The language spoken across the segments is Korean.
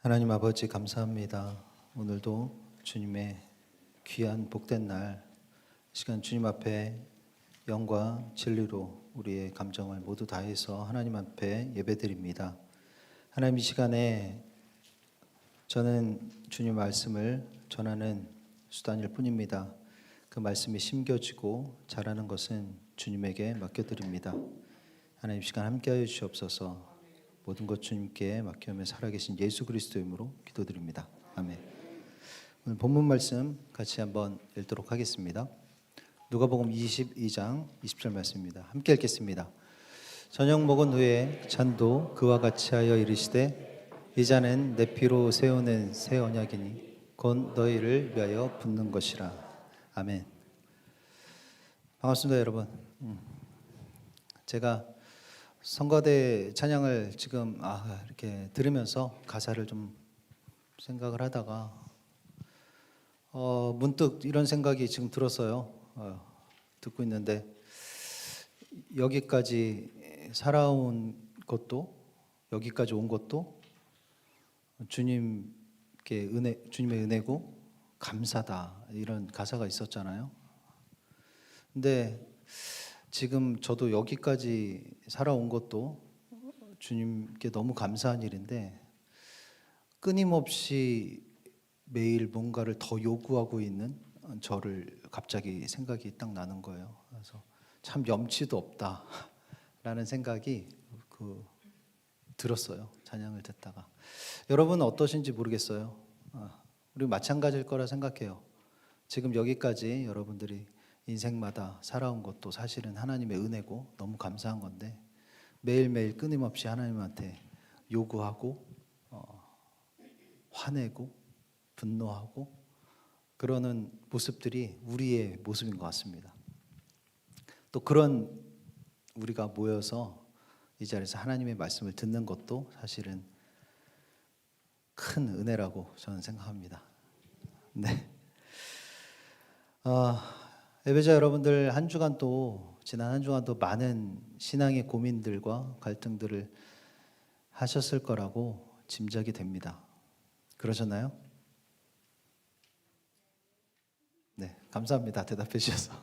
하나님 아버지 감사합니다. 오늘도 주님의 귀한 복된 날 시간 주님 앞에 영과 진리로 우리의 감정을 모두 다해서 하나님 앞에 예배드립니다. 하나님 이 시간에 저는 주님 말씀을 전하는 수단일 뿐입니다. 그 말씀이 심겨지고 자라는 것은 주님에게 맡겨드립니다. 하나님 이 시간 함께하여 주시옵소서. 모든 것 주님께 맡겨오며 살아계신 예수 그리스도의 이름으로 기도드립니다. 아멘. 오늘 본문 말씀 같이 한번 읽도록 하겠습니다. 누가복음 22장 20절 말씀입니다. 함께 읽겠습니다. 저녁 먹은 후에 잔도 그와 같이 하여 이르시되 이 잔은 내 피로 세우는 새 언약이니 곧 너희를 위하여 붓는 것이라. 아멘. 반갑습니다, 여러분. 제가 성가대 찬양을 지금 이렇게 들으면서 가사를 좀 생각을 하다가 문득 이런 생각이 지금 들었어요. 듣고 있는데 여기까지 살아온 것도, 여기까지 온 것도 주님의 은혜고 감사다, 이런 가사가 있었잖아요. 근데 지금 저도 여기까지 살아온 것도 주님께 너무 감사한 일인데 끊임없이 매일 뭔가를 더 요구하고 있는 저를 갑자기 생각이 딱 나는 거예요. 그래서 참 염치도 없다라는 생각이 들었어요. 찬양을 듣다가. 여러분은 어떠신지 모르겠어요. 우리 마찬가지일 거라 생각해요. 지금 여기까지 여러분들이 인생마다 살아온 것도 사실은 하나님의 은혜고 너무 감사한 건데 매일매일 끊임없이 하나님한테 요구하고 화내고 분노하고 그러는 모습들이 우리의 모습인 것 같습니다. 또 그런 우리가 모여서 이 자리에서 하나님의 말씀을 듣는 것도 사실은 큰 은혜라고 저는 생각합니다. 네. 예배자 여러분들 지난 한 주간도 많은 신앙의 고민들과 갈등들을 하셨을 거라고 짐작이 됩니다. 그러셨나요? 네, 감사합니다. 대답해 주셔서.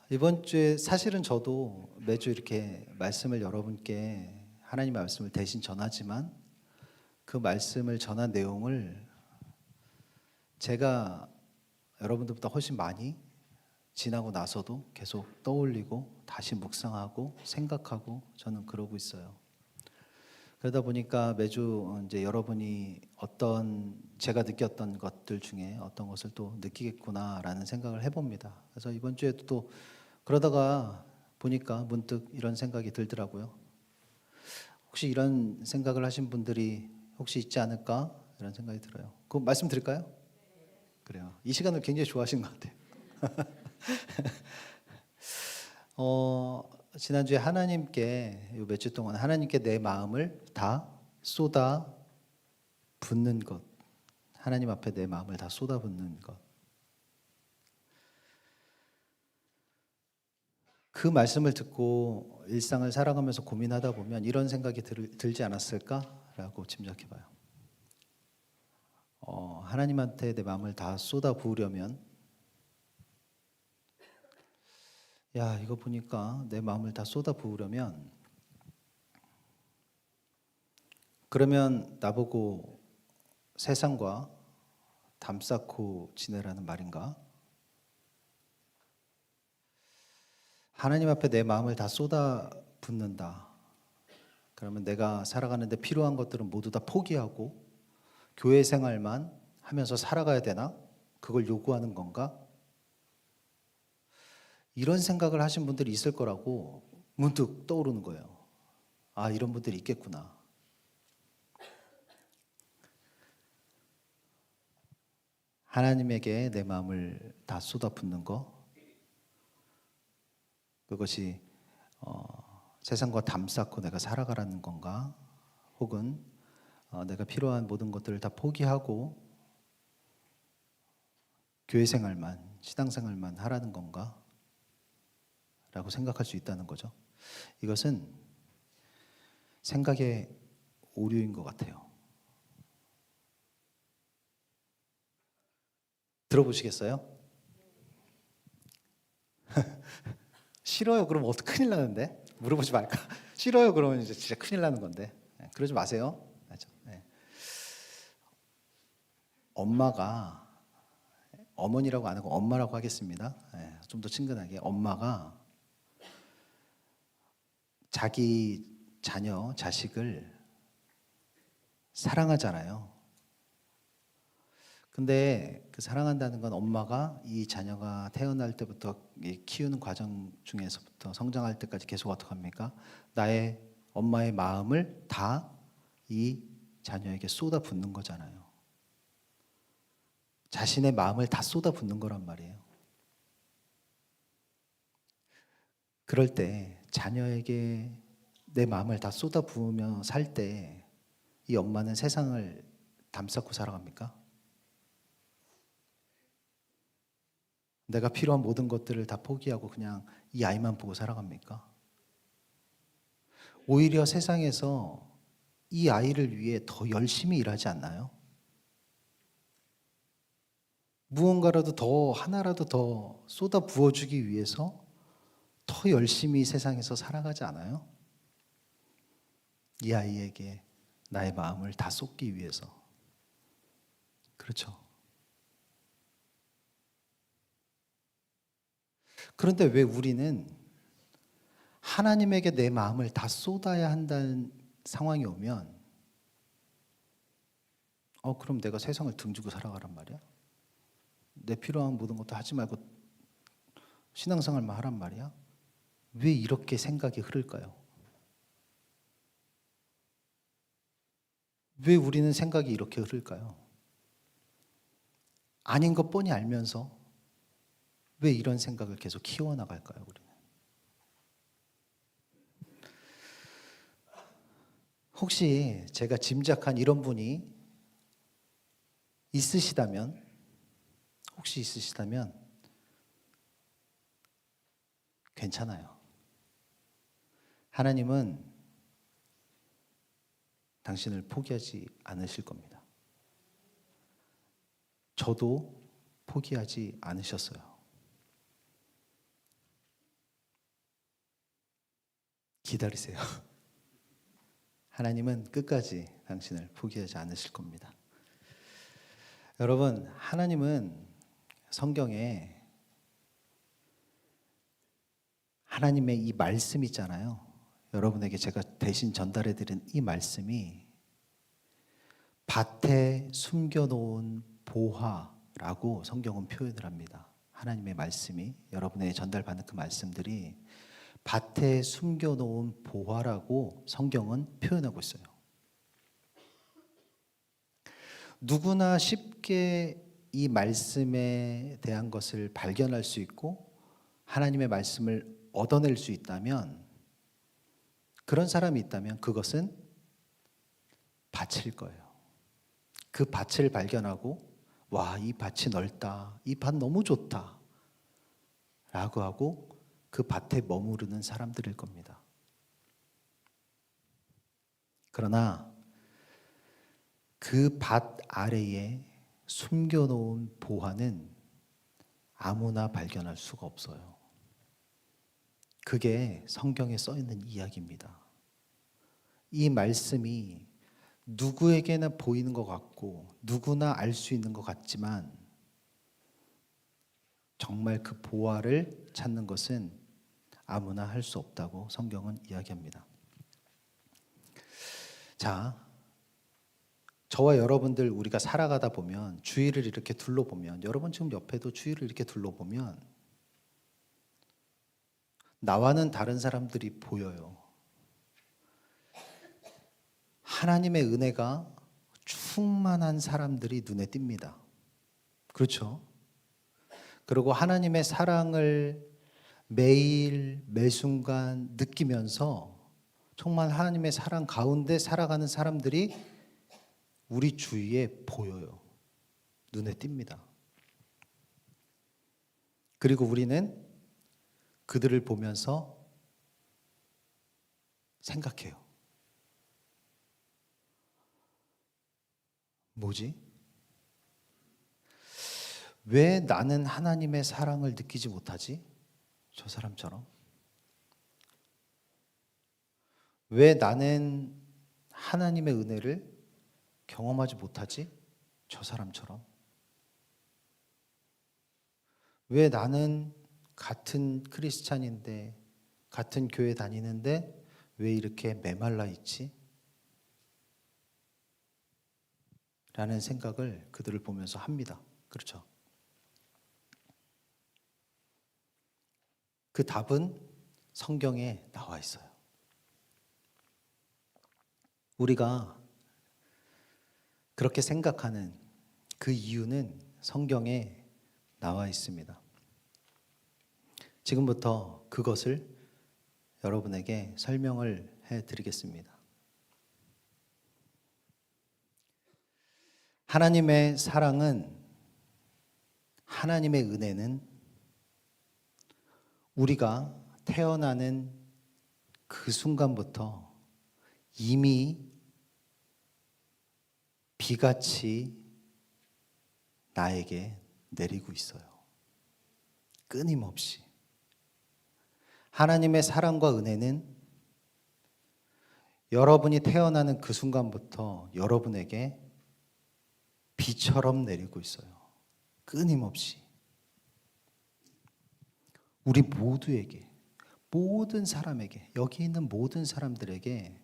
이번 주에 사실은 저도 매주 이렇게 말씀을 여러분께 하나님의 말씀을 대신 전하지만 그 말씀을 전한 내용을 제가 여러분들보다 훨씬 많이 지나고 나서도 계속 떠올리고 다시 묵상하고 생각하고 저는 그러고 있어요. 그러다 보니까 매주 이제 여러분이 제가 느꼈던 것들 중에 어떤 것을 또 느끼겠구나라는 생각을 해봅니다. 그래서 이번 주에도 또 그러다가 보니까 문득 이런 생각이 들더라고요. 혹시 이런 생각을 하신 분들이 혹시 있지 않을까? 이런 생각이 들어요. 그거 말씀드릴까요? 그래요. 이 시간을 굉장히 좋아하신 것 같아요. 지난주에 하나님께 몇 주 동안 하나님께 내 마음을 다 쏟아 붓는 것, 하나님 앞에 내 마음을 다 쏟아 붓는 것. 그 말씀을 듣고 일상을 살아가면서 고민하다 보면 이런 생각이 들지 않았을까라고 짐작해봐요. 하나님한테 내 마음을 다 쏟아 부으려면 이거 보니까 내 마음을 다 쏟아 부으려면 그러면 나보고 세상과 담 쌓고 지내라는 말인가? 하나님 앞에 내 마음을 다 쏟아 붓는다. 그러면 내가 살아가는데 필요한 것들은 모두 다 포기하고 교회 생활만 하면서 살아가야 되나? 그걸 요구하는 건가? 이런 생각을 하신 분들이 있을 거라고 문득 떠오르는 거예요. 이런 분들이 있겠구나. 하나님에게 내 마음을 다 쏟아붓는 거, 그것이 세상과 담 쌓고 내가 살아가라는 건가? 혹은 내가 필요한 모든 것들을 다 포기하고 교회 생활만, 신앙생활만 하라는 건가? 라고 생각할 수 있다는 거죠. 이것은 생각의 오류인 것 같아요. 들어보시겠어요? 싫어요. 그럼 어떻게 큰일 나는데? 물어보지 말까? 싫어요. 그러면 이제 진짜 큰일 나는 건데. 네, 그러지 마세요. 맞죠? 네. 엄마가 어머니라고 안 하고 엄마라고 하겠습니다. 네, 좀 더 친근하게 엄마가 자기 자녀, 자식을 사랑하잖아요. 근데 그 사랑한다는 건 엄마가 이 자녀가 태어날 때부터 키우는 과정 중에서부터 성장할 때까지 계속 어떻게 합니까? 나의 엄마의 마음을 다 이 자녀에게 쏟아붓는 거잖아요. 자신의 마음을 다 쏟아붓는 거란 말이에요. 그럴 때 자녀에게 내 마음을 다 쏟아부으며 살 때 이 엄마는 세상을 담쌓고 살아갑니까? 내가 필요한 모든 것들을 다 포기하고 그냥 이 아이만 보고 살아갑니까? 오히려 세상에서 이 아이를 위해 더 열심히 일하지 않나요? 무언가라도 더, 하나라도 더 쏟아 부어주기 위해서 더 열심히 세상에서 살아가지 않아요? 이 아이에게 나의 마음을 다 쏟기 위해서. 그렇죠. 그런데 왜 우리는 하나님에게 내 마음을 다 쏟아야 한다는 상황이 오면 그럼 내가 세상을 등지고 살아가란 말이야? 내 필요한 모든 것도 하지 말고 신앙생활만 하란 말이야? 왜 이렇게 생각이 흐를까요? 왜 우리는 생각이 이렇게 흐를까요? 아닌 것 뻔히 알면서 왜 이런 생각을 계속 키워나갈까요, 우리는? 혹시 제가 짐작한 이런 분이 있으시다면, 혹시 있으시다면 괜찮아요. 하나님은 당신을 포기하지 않으실 겁니다. 저도 포기하지 않으셨어요. 기다리세요. 하나님은 끝까지 당신을 포기하지 않으실 겁니다. 여러분, 하나님은 성경에 하나님의 이 말씀 있잖아요. 여러분에게 제가 대신 전달해 드린 이 말씀이 밭에 숨겨놓은 보화라고 성경은 표현을 합니다. 하나님의 말씀이 여러분에게 전달받는 그 말씀들이 밭에 숨겨놓은 보화라고 성경은 표현하고 있어요. 누구나 쉽게 이 말씀에 대한 것을 발견할 수 있고 하나님의 말씀을 얻어낼 수 있다면, 그런 사람이 있다면 그것은 밭일 거예요. 그 밭을 발견하고 와, 이 밭이 넓다, 이 밭 너무 좋다 라고 하고 그 밭에 머무르는 사람들일 겁니다. 그러나 그 밭 아래에 숨겨놓은 보화는 아무나 발견할 수가 없어요. 그게 성경에 써 있는 이야기입니다. 이 말씀이 누구에게나 보이는 것 같고 누구나 알 수 있는 것 같지만 정말 그 보화를 찾는 것은 아무나 할 수 없다고 성경은 이야기합니다. 자, 저와 여러분들 우리가 살아가다 보면 주위를 이렇게 둘러보면, 여러분 지금 옆에도 주위를 이렇게 둘러보면 나와는 다른 사람들이 보여요. 하나님의 은혜가 충만한 사람들이 눈에 띕니다. 그렇죠? 그리고 하나님의 사랑을 매일 매순간 느끼면서 정말 하나님의 사랑 가운데 살아가는 사람들이 우리 주위에 보여요. 눈에 띕니다. 그리고 우리는 그들을 보면서 생각해요. 뭐지? 왜 나는 하나님의 사랑을 느끼지 못하지? 저 사람처럼. 왜 나는 하나님의 은혜를 경험하지 못하지? 저 사람처럼. 왜 나는 같은 크리스찬인데, 같은 교회 다니는데 왜 이렇게 메말라 있지? 라는 생각을 그들을 보면서 합니다. 그렇죠? 그 답은 성경에 나와 있어요. 우리가 그렇게 생각하는 그 이유는 성경에 나와 있습니다. 지금부터 그것을 여러분에게 설명을 해드리겠습니다. 하나님의 사랑은, 하나님의 은혜는 우리가 태어나는 그 순간부터 이미 비같이 나에게 내리고 있어요. 끊임없이. 하나님의 사랑과 은혜는 여러분이 태어나는 그 순간부터 여러분에게 비처럼 내리고 있어요. 끊임없이. 우리 모두에게, 모든 사람에게, 여기 있는 모든 사람들에게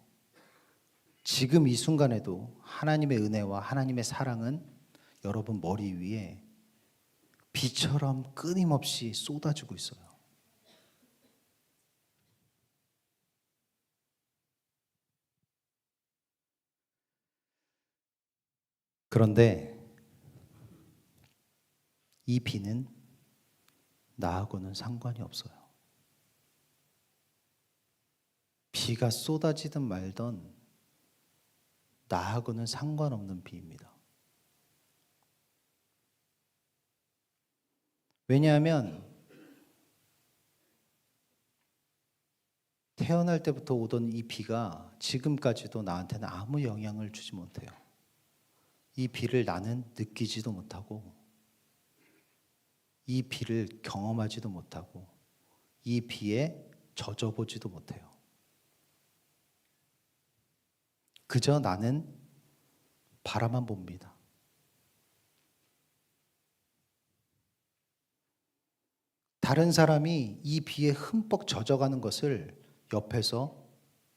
지금 이 순간에도 하나님의 은혜와 하나님의 사랑은 여러분 머리 위에 비처럼 끊임없이 쏟아지고 있어요. 그런데 이 비는 나하고는 상관이 없어요. 비가 쏟아지든 말든 나하고는 상관없는 비입니다. 왜냐하면 태어날 때부터 오던 이 비가 지금까지도 나한테는 아무 영향을 주지 못해요. 이 비를 나는 느끼지도 못하고, 이 비를 경험하지도 못하고, 이 비에 젖어보지도 못해요. 그저 나는 바라만 봅니다. 다른 사람이 이 비에 흠뻑 젖어가는 것을 옆에서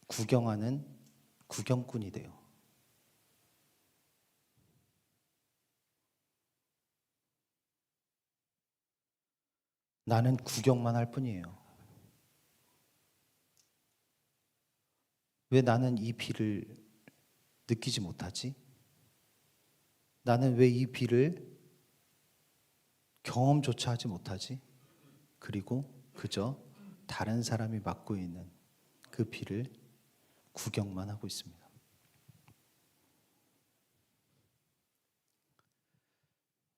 구경하는 구경꾼이 돼요. 나는 구경만 할 뿐이에요. 왜 나는 이 비를 느끼지 못하지? 나는 왜 이 비를 경험조차 하지 못하지? 그리고 그저 다른 사람이 맡고 있는 그 비를 구경만 하고 있습니다.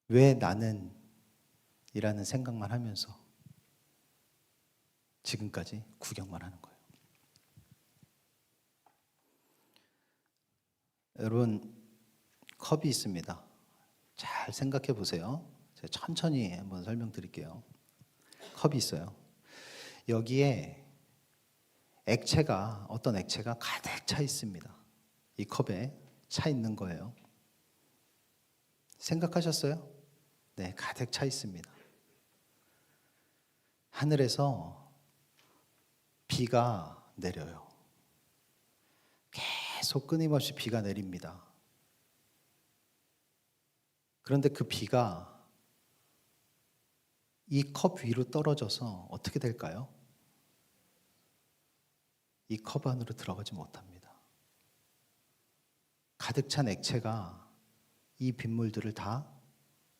왜 나는 이라는 생각만 하면서 지금까지 구경만 하는 거예요. 여러분, 컵이 있습니다. 잘 생각해 보세요. 제가 천천히 한번 설명드릴게요. 컵이 있어요. 여기에 액체가, 어떤 액체가 가득 차 있습니다. 이 컵에 차 있는 거예요. 생각하셨어요? 네, 가득 차 있습니다. 하늘에서 비가 내려요. 계속 끊임없이 비가 내립니다. 그런데 그 비가 이 컵 위로 떨어져서 어떻게 될까요? 이 컵 안으로 들어가지 못합니다. 가득 찬 액체가 이 빗물들을 다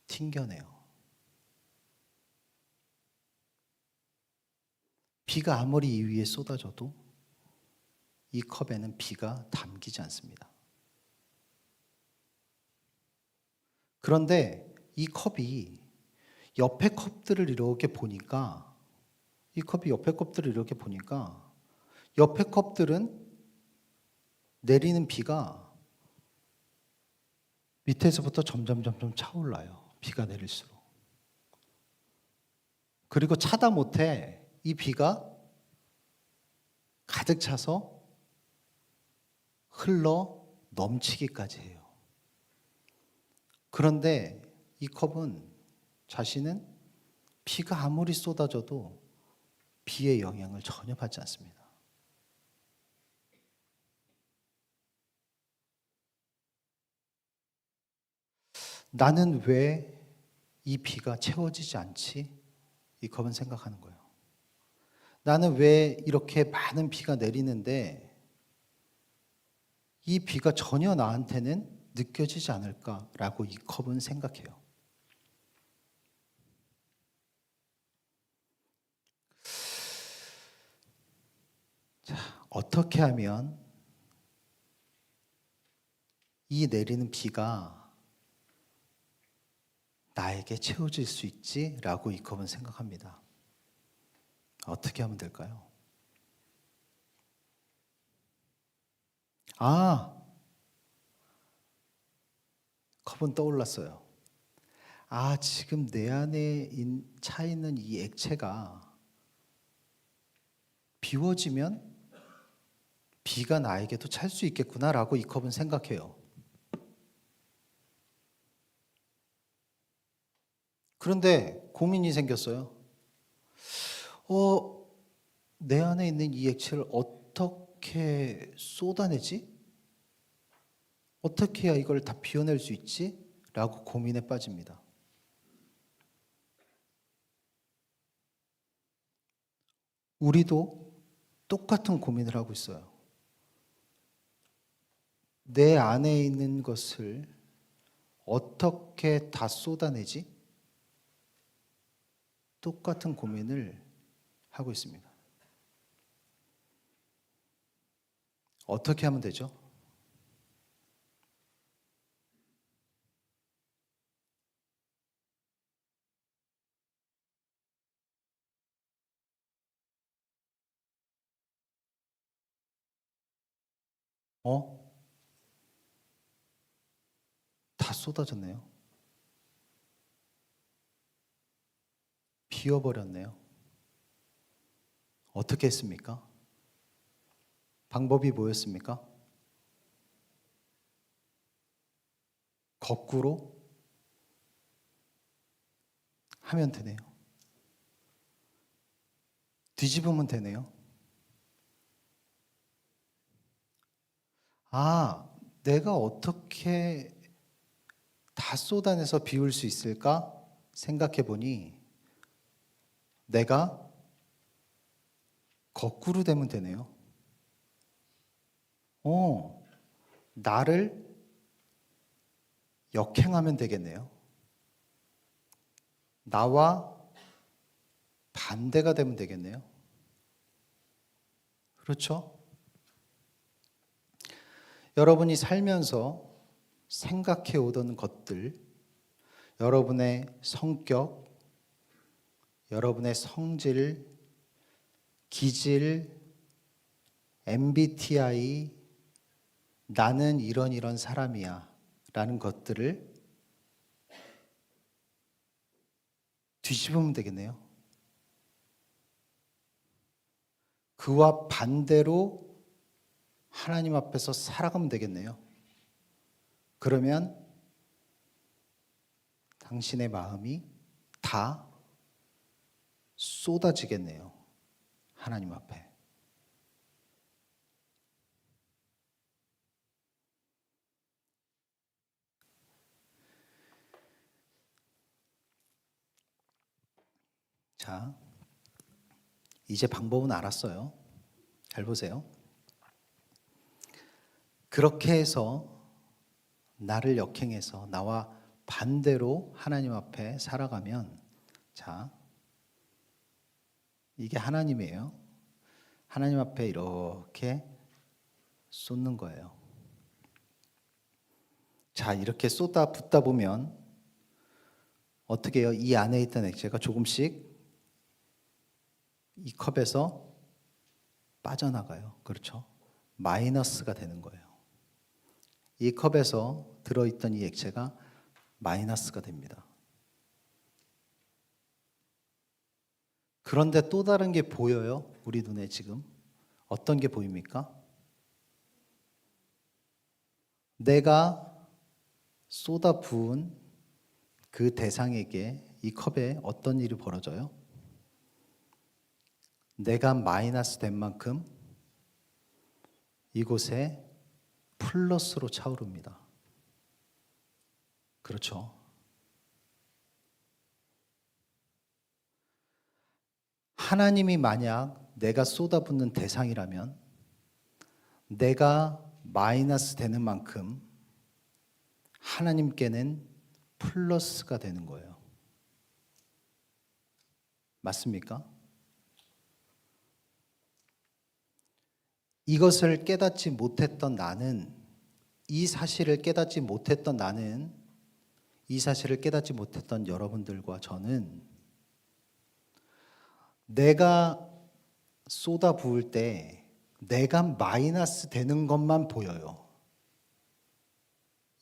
튕겨내요. 비가 아무리 이 위에 쏟아져도 이 컵에는 비가 담기지 않습니다. 그런데 이 컵이 옆에 컵들을 이렇게 보니까, 이 컵이 옆에 컵들을 이렇게 보니까 옆에 컵들은 내리는 비가 밑에서부터 점점 차올라요. 비가 내릴수록. 그리고 차다 못해 이 비가 가득 차서 흘러 넘치기까지 해요. 그런데 이 컵은 자신은 비가 아무리 쏟아져도 비의 영향을 전혀 받지 않습니다. 나는 왜 이 비가 채워지지 않지? 이 컵은 생각하는 거예요. 나는 왜 이렇게 많은 비가 내리는데 이 비가 전혀 나한테는 느껴지지 않을까라고 이 컵은 생각해요. 자, 어떻게 하면 이 내리는 비가 나에게 채워질 수 있지라고 이 컵은 생각합니다. 어떻게 하면 될까요? 컵은 떠올랐어요. 지금 내 안에 차 있는 이 액체가 비워지면 비가 나에게도 찰 수 있겠구나라고 이 컵은 생각해요. 그런데 고민이 생겼어요. 내 안에 있는 이 액체를 어떻게 쏟아내지? 어떻게 해야 이걸 다 비워낼 수 있지? 라고 고민에 빠집니다. 우리도 똑같은 고민을 하고 있어요. 내 안에 있는 것을 어떻게 다 쏟아내지? 똑같은 고민을 하고 있습니다. 어떻게 하면 되죠? 다 쏟아졌네요. 비워버렸네요. 어떻게 했습니까? 방법이 뭐였습니까? 거꾸로 하면 되네요. 뒤집으면 되네요. 내가 어떻게 다 쏟아내서 비울 수 있을까 생각해 보니 내가 거꾸로 되면 되네요. 나를 역행하면 되겠네요. 나와 반대가 되면 되겠네요. 그렇죠? 여러분이 살면서 생각해 오던 것들, 여러분의 성격, 여러분의 성질, 기질, MBTI, 나는 이런 사람이야 라는 것들을 뒤집으면 되겠네요. 그와 반대로 하나님 앞에서 살아가면 되겠네요. 그러면 당신의 마음이 다 쏟아지겠네요. 하나님 앞에. 자, 이제 방법은 알았어요. 잘 보세요. 그렇게 해서 나를 역행해서 나와 반대로 하나님 앞에 살아가면, 자, 이게 하나님이에요. 하나님 앞에 이렇게 쏟는 거예요. 자, 이렇게 쏟아 붓다 보면 어떻게 해요? 이 안에 있던 액체가 조금씩 이 컵에서 빠져나가요. 그렇죠? 마이너스가 되는 거예요. 이 컵에서 들어있던 이 액체가 마이너스가 됩니다. 그런데 또 다른 게 보여요. 우리 눈에 지금. 어떤 게 보입니까? 내가 쏟아 부은 그 대상에게 이 컵에 어떤 일이 벌어져요? 내가 마이너스 된 만큼 이곳에 플러스로 차오릅니다. 그렇죠? 하나님이 만약 내가 쏟아붓는 대상이라면 내가 마이너스 되는 만큼 하나님께는 플러스가 되는 거예요. 맞습니까? 이것을 깨닫지 못했던 나는, 이 사실을 깨닫지 못했던 나는, 이 사실을 깨닫지 못했던 여러분들과 저는 내가 쏟아 부을 때 내가 마이너스 되는 것만 보여요.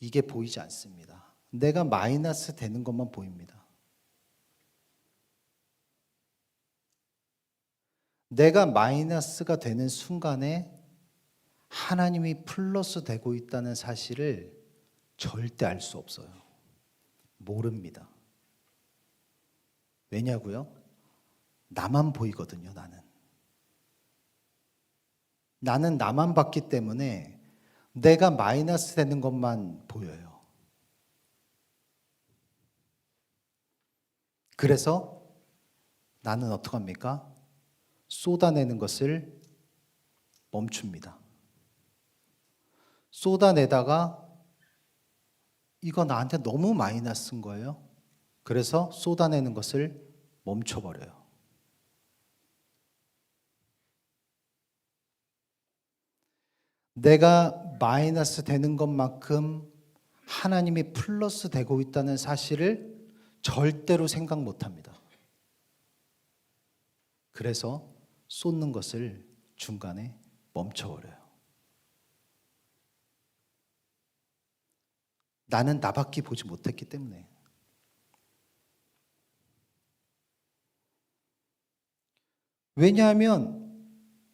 이게 보이지 않습니다. 내가 마이너스 되는 것만 보입니다. 내가 마이너스가 되는 순간에 하나님이 플러스 되고 있다는 사실을 절대 알 수 없어요. 모릅니다. 왜냐고요? 나만 보이거든요, 나는. 나는 나만 봤기 때문에 내가 마이너스 되는 것만 보여요. 그래서 나는 어떡합니까? 쏟아내는 것을 멈춥니다. 쏟아내다가 이거 나한테 너무 마이너스인 거예요. 그래서 쏟아내는 것을 멈춰버려요. 내가 마이너스 되는 것만큼 하나님이 플러스 되고 있다는 사실을 절대로 생각 못합니다. 그래서 쏟는 것을 중간에 멈춰버려요. 나는 나밖에 보지 못했기 때문에. 왜냐하면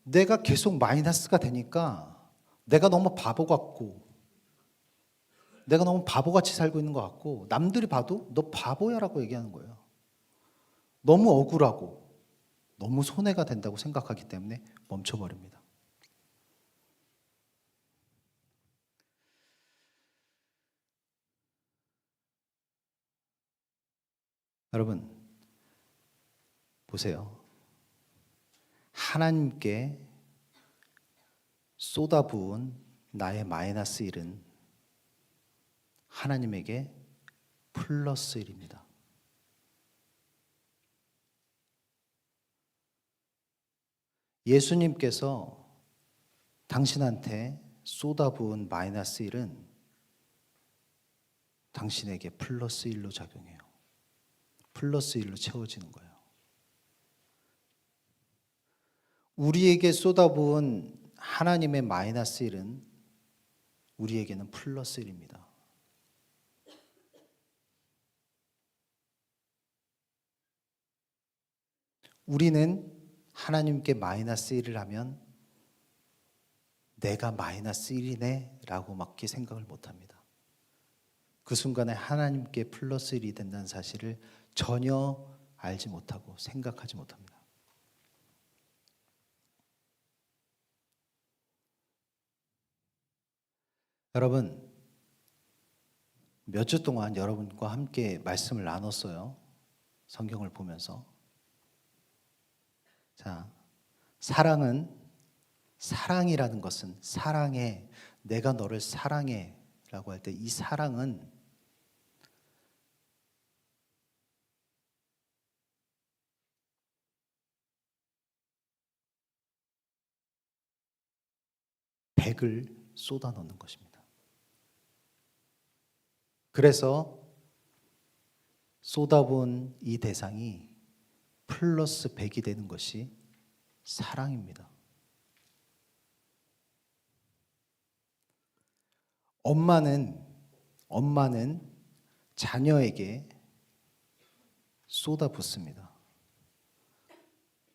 내가 계속 마이너스가 되니까 내가 너무 바보 같고 내가 너무 바보같이 살고 있는 것 같고 남들이 봐도 너 바보야라고 얘기하는 거예요. 너무 억울하고 너무 손해가 된다고 생각하기 때문에 멈춰버립니다. 여러분 보세요. 하나님께 쏟아부은 나의 마이너스 일은 하나님에게 플러스 일입니다. 예수님께서 당신한테 쏟아부은 마이너스 일은 당신에게 플러스 일로 작용해요. 플러스 일로 채워지는 거예요. 우리에게 쏟아부은 하나님의 마이너스 일은 우리에게는 플러스 일입니다. 우리는 하나님께 마이너스 1을 하면 내가 마이너스 1이네 라고 막히 생각을 못합니다. 그 순간에 하나님께 플러스 1이 된다는 사실을 전혀 알지 못하고 생각하지 못합니다. 여러분, 몇 주 동안 여러분과 함께 말씀을 나눴어요. 성경을 보면서. 자, 사랑이라는 것은 사랑해, 내가 너를 사랑해 라고 할 때 이 사랑은 백을 쏟아 넣는 것입니다. 그래서 쏟아부은 이 대상이 플러스 100이 되는 것이 사랑입니다. 엄마는 자녀에게 쏟아붓습니다.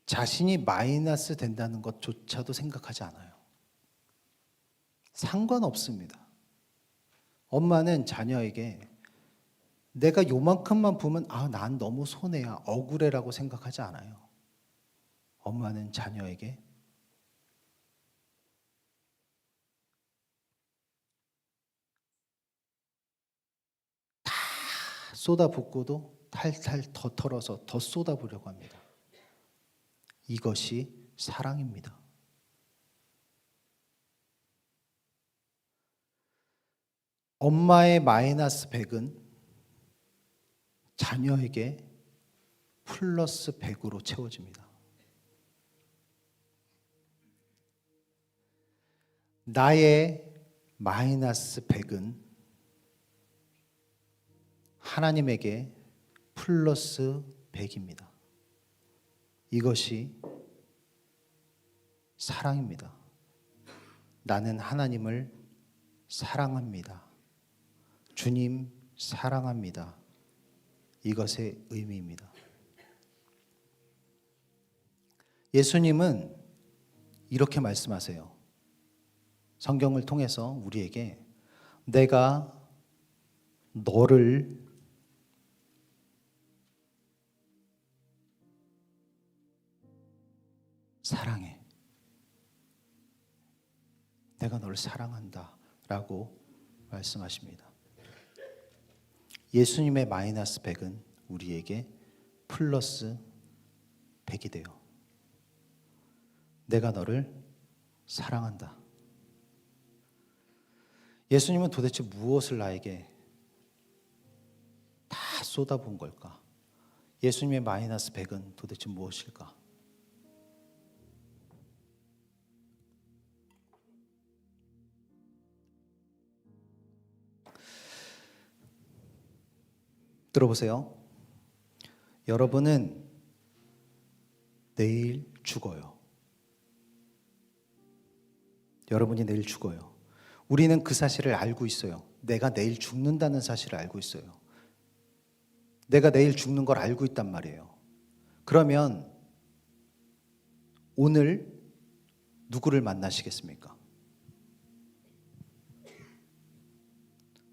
자신이 마이너스 된다는 것조차도 생각하지 않아요. 상관없습니다. 엄마는 자녀에게 내가 요만큼만 보면 난 너무 손해야, 억울해라고 생각하지 않아요. 엄마는 자녀에게 다 쏟아붓고도 탈탈 더 털어서 더 쏟아부려고 합니다. 이것이 사랑입니다. 엄마의 마이너스 100은 자녀에게 플러스 100으로 채워집니다. 나의 마이너스 100은 하나님에게 플러스 100입니다. 이것이 사랑입니다. 나는 하나님을 사랑합니다. 주님 사랑합니다. 이것의 의미입니다. 예수님은 이렇게 말씀하세요. 성경을 통해서 우리에게 내가 너를 사랑해. 내가 너를 사랑한다 라고 말씀하십니다. 예수님의 마이너스 100은 우리에게 플러스 100이 돼요. 내가 너를 사랑한다. 예수님은 도대체 무엇을 나에게 다 쏟아부은 걸까? 예수님의 마이너스 100은 도대체 무엇일까? 들어보세요. 여러분은 내일 죽어요. 여러분이 내일 죽어요. 우리는 그 사실을 알고 있어요. 내가 내일 죽는다는 사실을 알고 있어요. 내가 내일 죽는 걸 알고 있단 말이에요. 그러면 오늘 누구를 만나시겠습니까?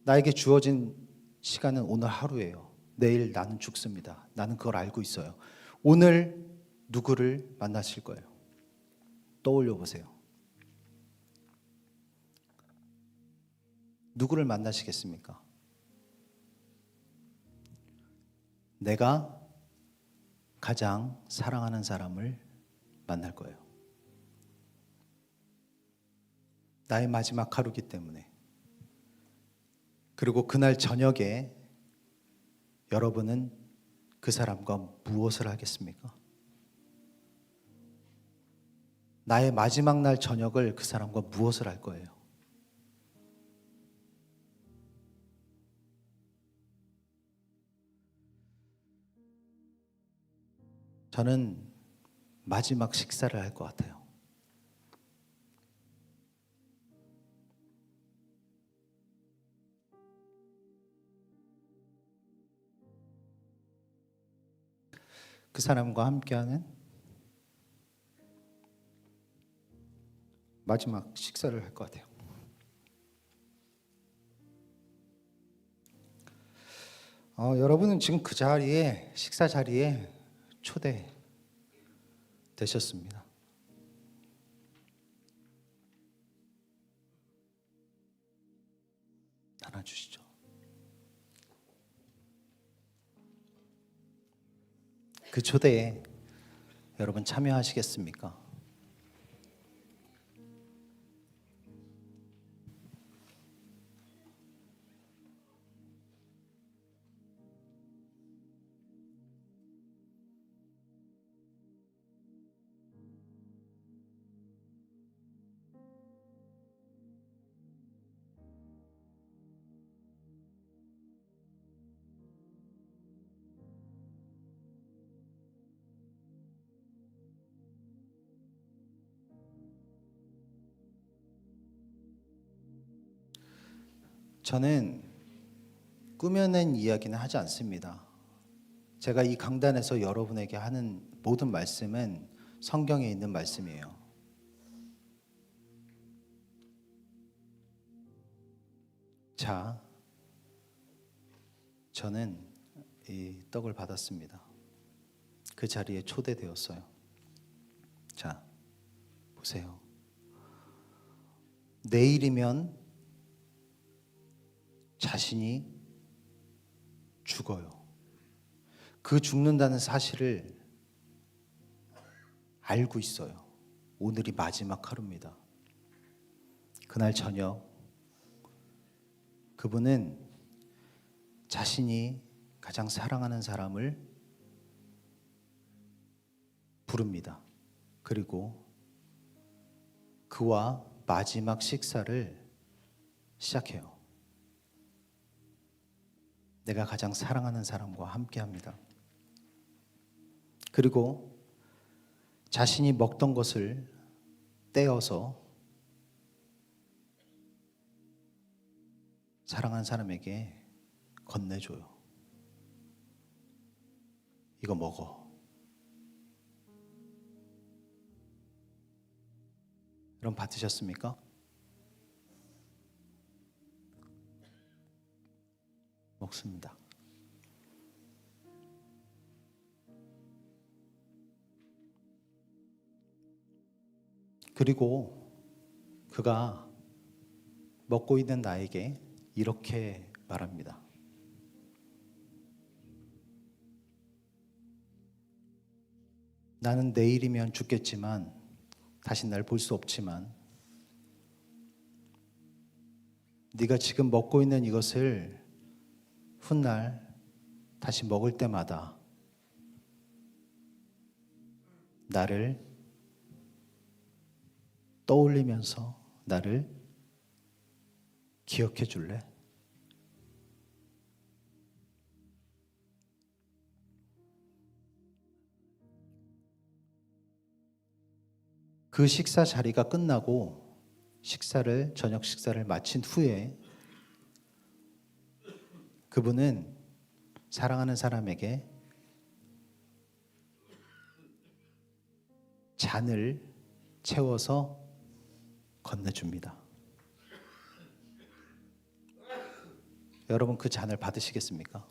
나에게 주어진 시간은 오늘 하루예요. 내일 나는 죽습니다. 나는 그걸 알고 있어요. 오늘 누구를 만나실 거예요? 떠올려 보세요. 누구를 만나시겠습니까? 내가 가장 사랑하는 사람을 만날 거예요. 나의 마지막 하루기 때문에. 그리고 그날 저녁에 여러분은 그 사람과 무엇을 하겠습니까? 나의 마지막 날 저녁을 그 사람과 무엇을 할 거예요? 저는 마지막 식사를 할 것 같아요. 그 사람과 함께하는 마지막 식사를 할 것 같아요. 여러분은 지금 그 자리에, 식사 자리에 초대되셨습니다. 나눠주시죠. 그 초대에 여러분 참여하시겠습니까? 저는 꾸며낸 이야기는 하지 않습니다. 제가 이 강단에서 여러분에게 하는 모든 말씀은 성경에 있는 말씀이에요. 자, 저는 이 떡을 받았습니다. 그 자리에 초대되었어요. 자, 보세요. 내일이면 자신이 죽어요. 그 죽는다는 사실을 알고 있어요. 오늘이 마지막 하루입니다. 그날 저녁 그분은 자신이 가장 사랑하는 사람을 부릅니다. 그리고 그와 마지막 식사를 시작해요. 내가 가장 사랑하는 사람과 함께합니다. 그리고 자신이 먹던 것을 떼어서 사랑하는 사람에게 건네줘요. 이거 먹어. 여러분 받으셨습니까? 먹습니다. 그리고 그가 먹고 있는 나에게 이렇게 말합니다. 나는 내일이면 죽겠지만 다시 날 볼 수 없지만 네가 지금 먹고 있는 이것을 훗날 다시 먹을 때마다 나를 떠올리면서 나를 기억해 줄래? 그 식사 자리가 끝나고 저녁 식사를 마친 후에 그분은 사랑하는 사람에게 잔을 채워서 건네줍니다. 여러분 그 잔을 받으시겠습니까?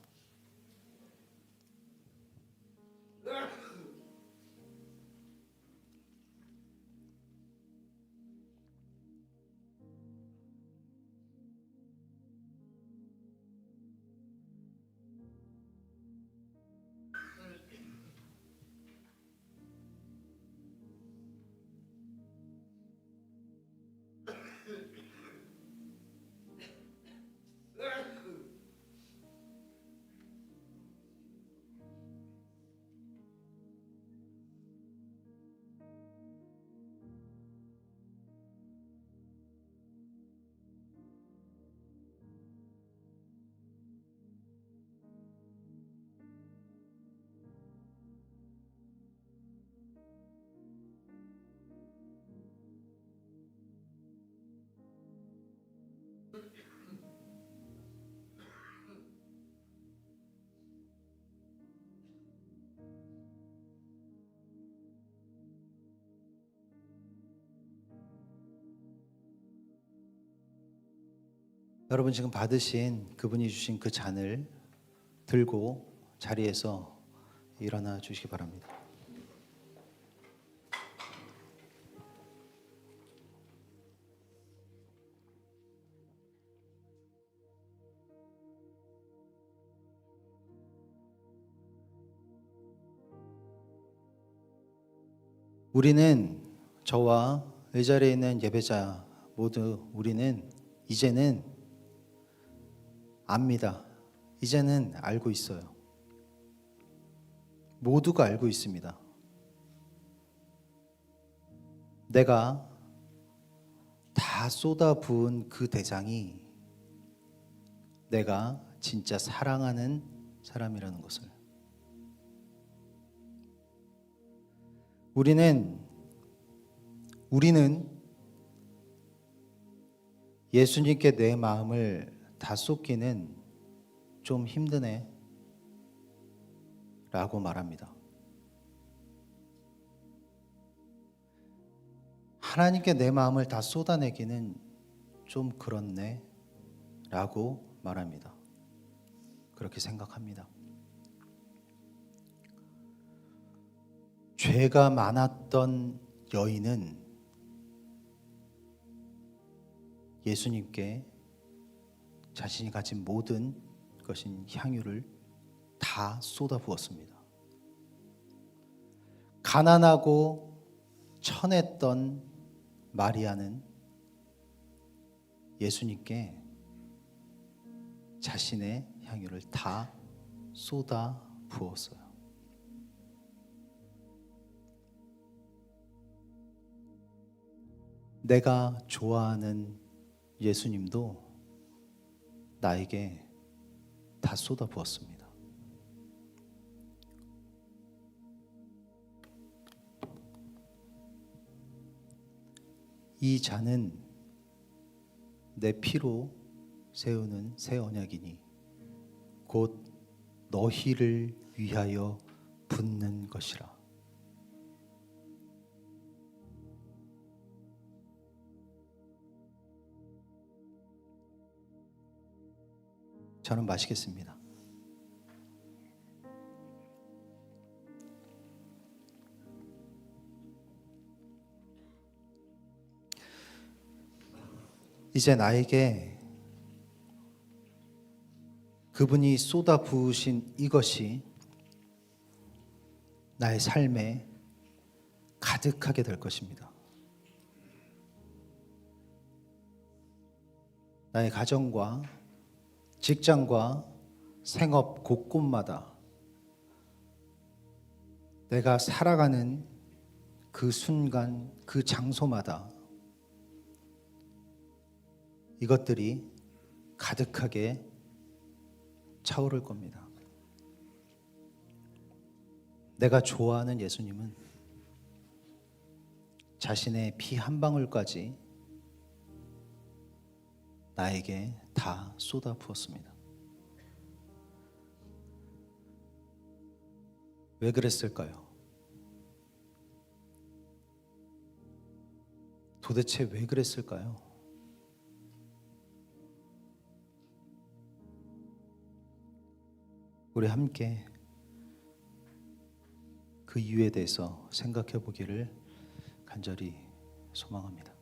여러분 지금 받으신 그분이 주신 그 잔을 들고 자리에서 일어나 주시기 바랍니다. 우리는 저와 이 자리에 있는 예배자 모두 우리는 이제는 압니다. 이제는 알고 있어요. 모두가 알고 있습니다. 내가 다 쏟아부은 그 대상이 내가 진짜 사랑하는 사람이라는 것을. 우리는 예수님께 내 마음을 다 쏟기는 좀 힘드네 라고 말합니다. 하나님께 내 마음을 다 쏟아내기는 좀 그렇네 라고 말합니다. 그렇게 생각합니다. 죄가 많았던 여인은 예수님께 자신이 가진 모든 것인 향유를 다 쏟아부었습니다. 가난하고 천했던 마리아는 예수님께 자신의 향유를 다 쏟아부었어요. 내가 좋아하는 예수님도 나에게 다 쏟아부었습니다. 이 잔은 내 피로 세우는 새 언약이니 곧 너희를 위하여 붓는 것이라. 저는 마시겠습니다. 이제 나에게 그분이 쏟아 부으신 이것이 나의 삶에 가득하게 될 것입니다. 나의 가정과 직장과 생업 곳곳마다 내가 살아가는 그 순간, 그 장소마다 이것들이 가득하게 차오를 겁니다. 내가 좋아하는 예수님은 자신의 피 한 방울까지 나에게 다 쏟아 부었습니다. 왜 그랬을까요? 도대체 왜 그랬을까요? 우리 함께 그 이유에 대해서 생각해 보기를 간절히 소망합니다.